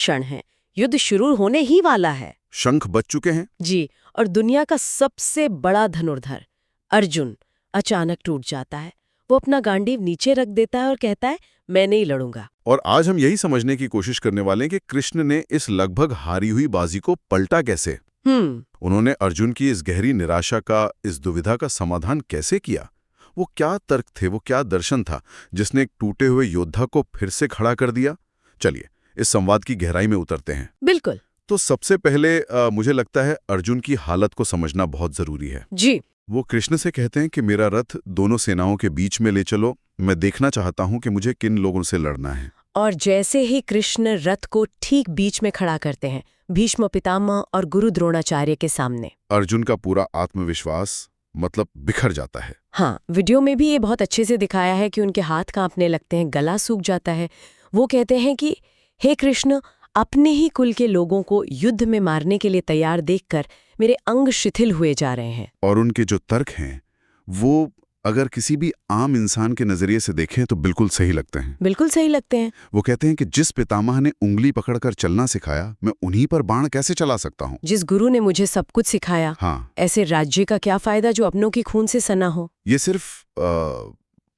क्षण है, युद्ध शुरू होने ही वाला है। शंख बज चुके हैं। जी, और दुनिया का सबसे बड़ा धनुर्धर अर्जुन अचानक टूट जाता है। वो अपना गांडीव नीचे रख देता है और कहता है, मैं नहीं लड़ूंगा। और आज हम यही समझने की कोशिश करने वाले हैं कि कृष्ण ने इस लगभग हारी हुई बाजी को पलटा कैसे। उन्होंने अर्जुन की इस गहरी निराशा का, इस दुविधा का समाधान कैसे किया। वो क्या तर्क थे, वो क्या दर्शन था जिसने एक टूटे हुए योद्धा को फिर से खड़ा कर दिया। चलिए इस संवाद की गहराई में उतरते हैं। बिल्कुल। तो सबसे पहले मुझे लगता है अर्जुन की हालत को समझना बहुत जरूरी है। जी। वो कृष्ण से कहते हैं कि मेरा रथ दोनों सेनाओं के बीच में ले चलो, मैं देखना चाहता हूं कि मुझे किन लोगों से लड़ना है। और जैसे ही कृष्ण रथ को ठीक बीच में खड़ा करते हैं, भीष्म पितामह और गुरु द्रोणाचार्य के सामने, अर्जुन का पूरा आत्मविश्वास मतलब बिखर जाता है। हाँ, वीडियो में भी ये बहुत अच्छे से दिखाया है कि उनके हाथ कांपने लगते हैं, गला सूख जाता है। वो कहते हैं कि हे कृष्ण, अपने ही कुल के लोगों को युद्ध में मारने के लिए तैयार देखकर मेरे अंग शिथिल हुए जा रहे हैं। और उनके जो तर्क हैं वो अगर किसी भी आम इंसान के नजरिए से देखें तो बिल्कुल सही लगते हैं। बिल्कुल सही लगते हैं। वो कहते हैं कि जिस पितामह ने उंगली पकड़कर चलना सिखाया, मैं उन्हीं पर बाण कैसे चला सकता हूँ। जिस गुरु ने मुझे सब कुछ सिखाया, हाँ, ऐसे राज्य का क्या फायदा जो अपनों की खून से सना हो। ये सिर्फ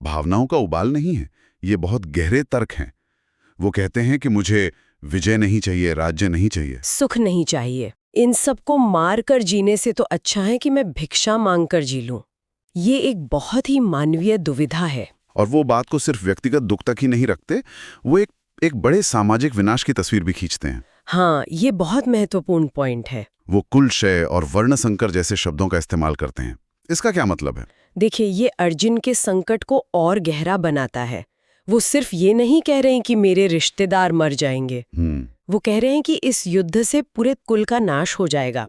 भावनाओं का उबाल नहीं है, ये बहुत गहरे तर्क हैं। वो कहते हैं कि मुझे विजय नहीं चाहिए, राज्य नहीं चाहिए, सुख नहीं चाहिए। इन सबको मार कर जीने से तो अच्छा है कि मैं भिक्षा मांग कर जी लूं। ये एक बहुत ही मानवीय दुविधा है। और वो बात को सिर्फ व्यक्तिगत दुख तक ही नहीं रखते, वो एक बड़े सामाजिक विनाश की तस्वीर भी खींचते हैं। हाँ, ये बहुत महत्वपूर्ण पॉइंट है। वो कुल क्षय और वर्ण संकर जैसे शब्दों का इस्तेमाल करते हैं। इसका क्या मतलब है? देखिए, ये अर्जुन के संकट को और गहरा बनाता है। वो सिर्फ ये नहीं कह रहे हैं कि मेरे रिश्तेदार मर जाएंगे। वो कह रहे हैं कि इस युद्ध से पूरे कुल का नाश हो जाएगा।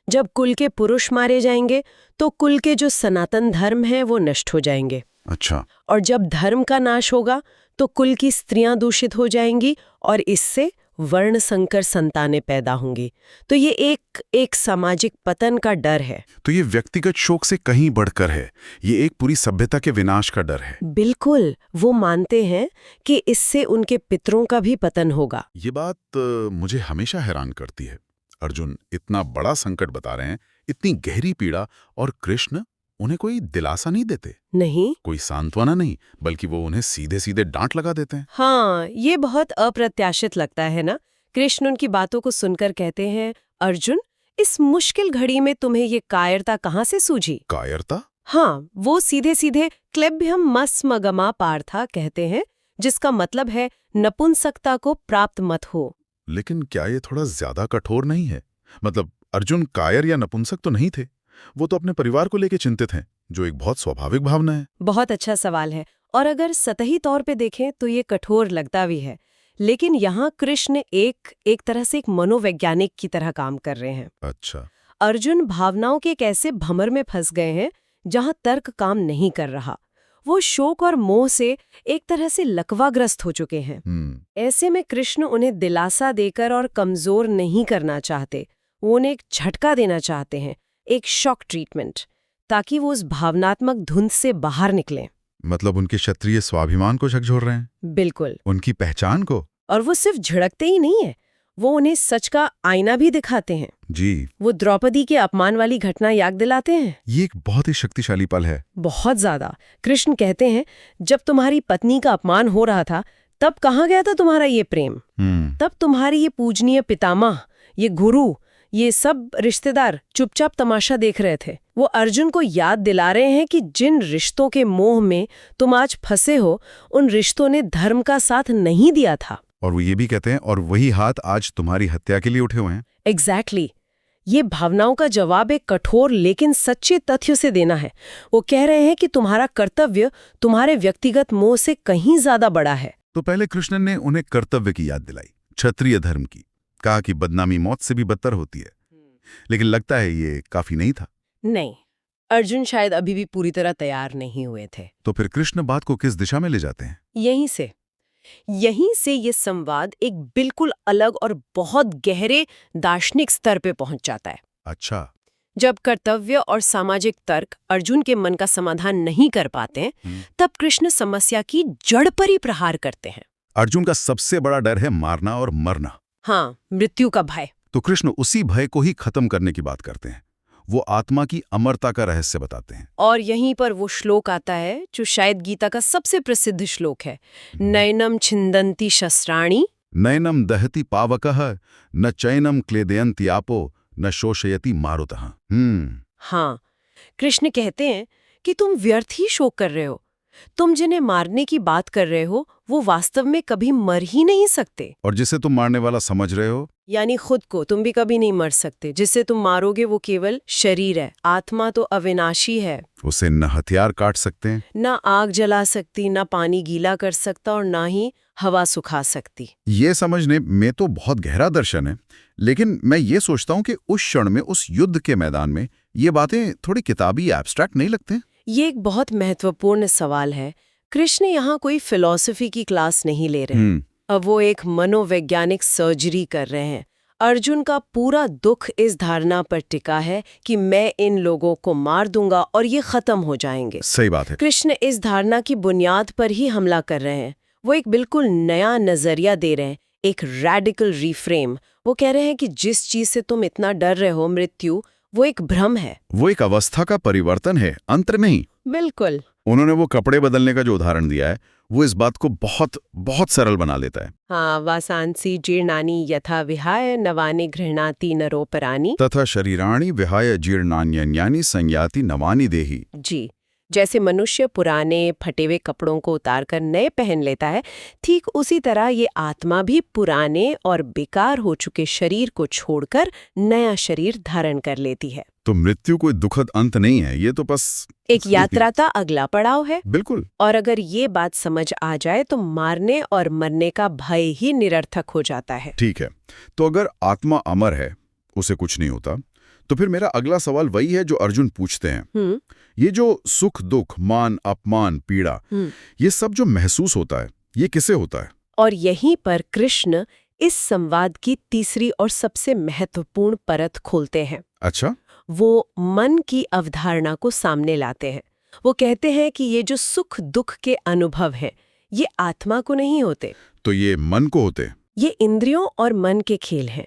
जब कुल के पुरुष मारे जाएंगे तो कुल के जो सनातन धर्म है वो नष्ट हो जाएंगे। अच्छा। और जब धर्म का नाश होगा तो कुल की स्त्रियां दूषित हो जाएंगी और इससे वर्ण संकर संतानें पैदा होंगी। तो ये एक सामाजिक पतन का डर है। तो ये व्यक्तिगत शोक से कहीं बढ़कर है, ये एक पूरी सभ्यता के विनाश का डर है। बिल्कुल। वो मानते हैं कि इससे उनके पितरों का भी पतन होगा। ये बात मुझे हमेशा हैरान करती है। अर्जुन इतना बड़ा संकट बता रहे हैं, इतनी गहरी पीड़ा, और कृष्ण उन्हें कोई दिलासा नहीं देते। नहीं, कोई सांत्वना नहीं, बल्कि वो उन्हें सीधे सीधे डांट लगा देते हैं। हाँ, ये बहुत अप्रत्याशित लगता है ना। कृष्ण उनकी बातों को सुनकर कहते हैं, अर्जुन, इस मुश्किल घड़ी में तुम्हें ये कायरता कहाँ से सूझी? कायरता? हाँ, वो सीधे सीधे क्लेब्यम मस्मगमा पार्था कहते हैं, जिसका मतलब है नपुंसकता को प्राप्त मत हो। लेकिन क्या ये थोड़ा ज्यादा कठोर नहीं है? मतलब अर्जुन कायर या नपुंसक तो नहीं थे, वो तो अपने परिवार को लेकर चिंतित हैं, जो एक बहुत स्वाभाविक भावना है। बहुत अच्छा सवाल है, और अगर सतही तौर पे देखें तो ये कठोर लगता भी है। लेकिन यहाँ कृष्ण एक तरह से एक मनोवैज्ञानिक की तरह काम कर रहे हैं। अच्छा। अर्जुन भावनाओं के एक ऐसे भंवर में फंस गए हैं जहाँ तर्क काम नहीं कर रहा। वो शोक और मोह से एक तरह से लकवाग्रस्त हो चुके हैं। ऐसे में कृष्ण उन्हें दिलासा देकर और कमजोर नहीं करना चाहते। वो उन्हें एक झटका देना चाहते हैं, एक शॉक ट्रीटमेंट, ताकि वो उस भावनात्मक धुंध से बाहर निकलें। मतलब उनके क्षत्रिय स्वाभिमान को झकझोर रहे हैं। बिल्कुल। उनकी पहचान को। और वो सिर्फ झिड़कते ही नहीं है, वो उन्हें सच का आईना भी दिखाते हैं। जी। वो द्रौपदी के अपमान वाली घटना याद दिलाते हैं। ये एक बहुत ही शक्तिशाली पल है। बहुत ज्यादा। कृष्ण कहते हैं, जब तुम्हारी पत्नी का अपमान हो रहा था तब कहाँ गया था तुम्हारा ये प्रेम? तब तुम्हारी ये पूजनीय पितामह, ये गुरु, ये सब रिश्तेदार चुपचाप तमाशा देख रहे थे। वो अर्जुन को याद दिला रहे हैं कि जिन रिश्तों के मोह में तुम आज फंसे हो, उन रिश्तों ने धर्म का साथ नहीं दिया था। और वो ये भी कहते हैं, और वही हाथ आज तुम्हारी हत्या के लिए उठे हुए हैं। एग्जैक्टली। ये भावनाओं का जवाब एक कठोर लेकिन सच्चे तथ्य से देना है। वो कह रहे हैं कि तुम्हारा कर्तव्य तुम्हारे व्यक्तिगत मोह से कहीं ज्यादा बड़ा है। तो पहले कृष्ण ने उन्हें कर्तव्य की याद दिलाई, क्षत्रिय धर्म की, कहा कि बदनामी मौत से भी बदतर होती है। लेकिन लगता है ये काफी नहीं था। नहीं, अर्जुन शायद अभी भी पूरी तरह तैयार नहीं हुए थे। तो फिर कृष्ण बात को किस दिशा में ले जाते हैं? यहीं से ये संवाद एक बिल्कुल अलग और बहुत गहरे दार्शनिक स्तर पे पहुंच जाता है। अच्छा। जब कर्तव्य और सामाजिक तर्क अर्जुन के मन का समाधान नहीं कर पाते, तब कृष्ण समस्या की जड़ पर ही प्रहार करते हैं। अर्जुन का सबसे बड़ा डर है मारना और मरना। हाँ, मृत्यु का भय। तो कृष्ण उसी भय को ही खत्म करने की बात करते हैं। वो आत्मा की अमरता का रहस्य बताते हैं। और यहीं पर वो श्लोक आता है जो शायद गीता का सबसे प्रसिद्ध श्लोक है, नैनम छिन्दन्ति शस्त्राणि नैनम दहति पावकः न चैनम क्लेदयन्ति आपो न शोषयति मारुतः। हाँ, कृष्ण कहते हैं कि तुम व्यर्थ ही शोक कर रहे हो। तुम जिन्हें मारने की बात कर रहे हो वो वास्तव में कभी मर ही नहीं सकते। और जिसे तुम मारने वाला समझ रहे हो, यानी खुद को, तुम भी कभी नहीं मर सकते। जिससे तुम मारोगे वो केवल शरीर है, आत्मा तो अविनाशी है। उसे न हथियार काट सकते हैं, ना आग जला सकती, ना पानी गीला कर सकता और ना ही हवा सुखा सकती। ये समझने में तो बहुत गहरा दर्शन है। लेकिन मैं ये सोचता हूँ कि उस क्षण में, उस युद्ध के मैदान में, ये बातें थोड़ी किताबी एब्स्ट्रैक्ट नहीं लगते? ये एक बहुत महत्वपूर्ण सवाल है। कृष्ण यहाँ कोई फिलॉसफी की क्लास नहीं ले रहे। अब वो एक मनोवैज्ञानिक सर्जरी कर रहे हैं। अर्जुन का पूरा दुख इस धारणा पर टिका है कि मैं इन लोगों को मार दूंगा और ये खत्म हो जाएंगे। सही बात है। कृष्ण इस धारणा की बुनियाद पर ही हमला कर रहे हैं। वो एक बिल्कुल नया नजरिया दे रहे हैं, एक रैडिकल रिफ्रेम। वो कह रहे हैं कि जिस चीज से तुम इतना डर रहे हो, मृत्यु, वो एक भ्रम है। वो एक अवस्था का परिवर्तन है, अंतर नहीं। बिल्कुल। उन्होंने वो कपड़े बदलने का जो उदाहरण दिया है, वो इस बात को बहुत बहुत सरल बना लेता है। हाँ, वासांसी जीर्णानि यथा विहाय नवानि गृह्णाति नरोपराणि तथा शरीराणि विहाय जीर्णान्यानि संयाति नवानि देहि। जी, जैसे मनुष्य पुराने फटे हुए कपड़ों को उतारकर नए पहन लेता है, ठीक उसी तरह ये आत्मा भी पुराने और बेकार हो चुके शरीर को छोड़कर नया शरीर धारण कर लेती है। तो मृत्यु कोई दुखद अंत नहीं है, ये तो बस एक यात्रा का अगला पड़ाव है। बिल्कुल। और अगर ये बात समझ आ जाए तो मारने और मरने का भय ही निरर्थक हो जाता है। ठीक है, तो अगर आत्मा अमर है, उसे कुछ नहीं होता, तो फिर मेरा अगला सवाल वही है जो अर्जुन पूछते हैं। ये जो सुख दुख, मान अपमान, पीड़ा, ये सब जो महसूस होता है, ये किसे होता है? और यहीं पर कृष्ण इस संवाद की तीसरी और सबसे महत्वपूर्ण परत खोलते हैं। अच्छा। वो मन की अवधारणा को सामने लाते हैं। वो कहते हैं कि ये जो सुख दुख के अनुभव हैं, ये आत्मा को नहीं होते। तो ये मन को होते? ये इंद्रियों और मन के खेल हैं।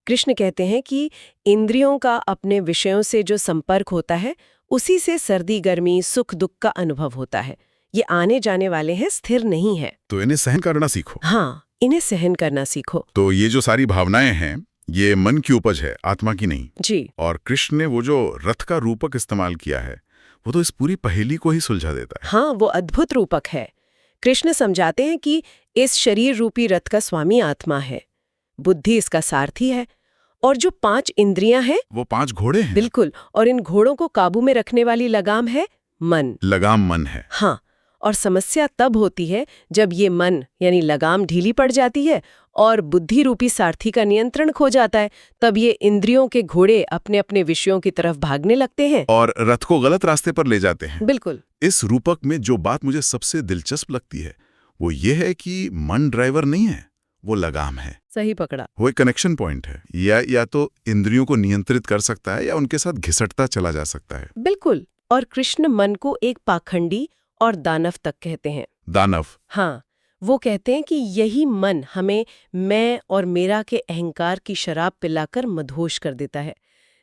कृष्ण कहते हैं कि इंद्रियों का अपने विषयों से जो संपर्क होता है, उसी से सर्दी गर्मी सुख दुख का अनुभव होता है। ये आने जाने वाले हैं, स्थिर नहीं है। तो इन्हें सहन करना सीखो। हाँ, इन्हें सहन करना सीखो। तो ये जो सारी भावनाएं हैं, ये मन की उपज है, आत्मा की नहीं। जी। और कृष्ण ने वो जो रथ का रूपक इस्तेमाल किया है, वो तो इस पूरी पहेली को ही सुलझा देता है। हाँ, वो अद्भुत रूपक है। कृष्ण समझाते हैं कि इस शरीर रूपी रथ का स्वामी आत्मा है, बुद्धि इसका सारथी है, और जो 5 इंद्रियां हैं, वो 5 घोड़े हैं। बिल्कुल। और इन घोड़ों को काबू में रखने वाली लगाम है मन। लगाम मन है। हाँ, और समस्या तब होती है जब ये मन यानी लगाम ढीली पड़ जाती है और बुद्धि रूपी सारथी का नियंत्रण खो जाता है। तब ये इंद्रियों के घोड़े अपने अपने विषयों की तरफ भागने लगते हैं और रथ को गलत रास्ते पर ले जाते हैं। बिल्कुल। इस रूपक में जो बात मुझे सबसे दिलचस्प लगती है, वो ये है कि मन ड्राइवर नहीं है, वो लगाम है। सही पकड़ा। वो एक कनेक्शन पॉइंट है। या तो इंद्रियों को नियंत्रित कर सकता है या उनके साथ घिसटता चला जा सकता है। बिल्कुल। और कृष्ण मन को एक पाखंडी और दानव तक कहते हैं। दानव? हाँ, वो कहते हैं कि यही मन हमें मैं और मेरा के अहंकार की शराब पिलाकर मदहोश कर देता है।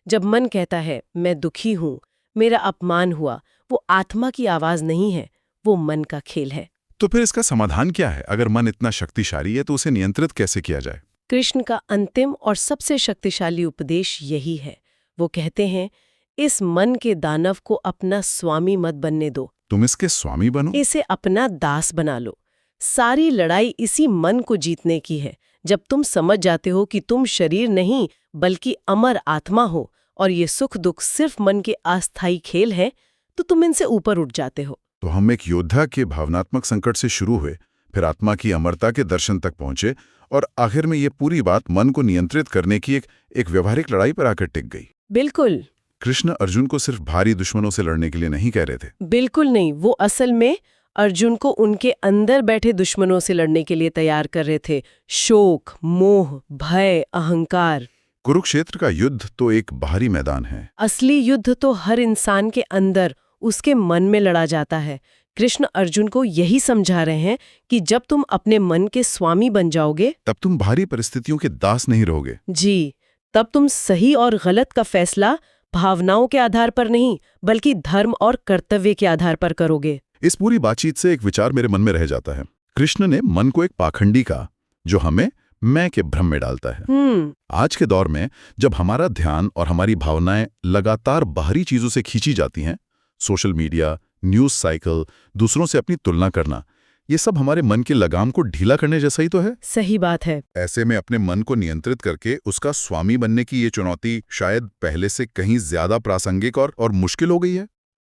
जब मन कहता है मैं दुखी हूँ, मेरा अपमान हुआ, वो आत्मा की आवाज नहीं है, वो मन का खेल है। तो फिर इसका समाधान क्या है? अगर मन इतना शक्तिशाली है तो उसे नियंत्रित कैसे किया जाए? कृष्ण का अंतिम और सबसे शक्तिशाली उपदेश यही है। वो कहते हैं, इस मन के दानव को अपना स्वामी मत बनने दो। तुम इसके स्वामी बनो, इसे अपना दास बना लो। सारी लड़ाई इसी मन को जीतने की है। जब तुम समझ जाते हो कि तुम शरीर नहीं बल्कि अमर आत्मा हो और ये सुख दुख सिर्फ मन के अस्थायी खेल हैं, तो तुम इनसे ऊपर उठ जाते हो। तो हम एक योद्धा के भावनात्मक संकट से शुरू हुए, फिर आत्मा की अमरता के दर्शन तक पहुंचे और आखिर में ये पूरी बात मन को नियंत्रित करने की एक व्यवहारिक लड़ाई पर आकर टिक गई। बिल्कुल। कृष्ण अर्जुन को सिर्फ भारी दुश्मनों से लड़ने के लिए नहीं कह रहे थे। बिल्कुल नहीं। वो असल में अर्जुन को उनके अंदर बैठे दुश्मनों से लड़ने के लिए तैयार कर रहे थे। शोक, मोह, भय, अहंकार। कुरुक्षेत्र का युद्ध तो एक बाहरी मैदान है। असली युद्ध तो हर इंसान के अंदर, उसके मन में लड़ा जाता है। कृष्ण अर्जुन को यही समझा रहे हैं कि जब तुम अपने मन के स्वामी बन जाओगे, तब तुम भारी परिस्थितियों के दास नहीं रहोगे। जी, तब तुम सही और गलत का फैसला भावनाओं के आधार पर नहीं, बल्कि धर्म और कर्तव्य के आधार पर करोगे। इस पूरी बातचीत से एक विचार मेरे मन में रह जाता है। कृष्ण ने मन को एक पाखंडी कहा, जो हमें मैं के भ्रम में डालता है। आज के दौर में जब हमारा ध्यान और हमारी भावनाएं लगातार बाहरी चीजों से खींची जाती हैं, सोशल मीडिया, न्यूज साइकिल, दूसरों से अपनी तुलना करना, ये सब हमारे मन की लगाम को ढीला करने जैसा ही तो है। सही बात है। ऐसे में अपने मन को नियंत्रित करके उसका स्वामी बनने की ये चुनौती शायद पहले से कहीं ज्यादा प्रासंगिक और मुश्किल हो गई है।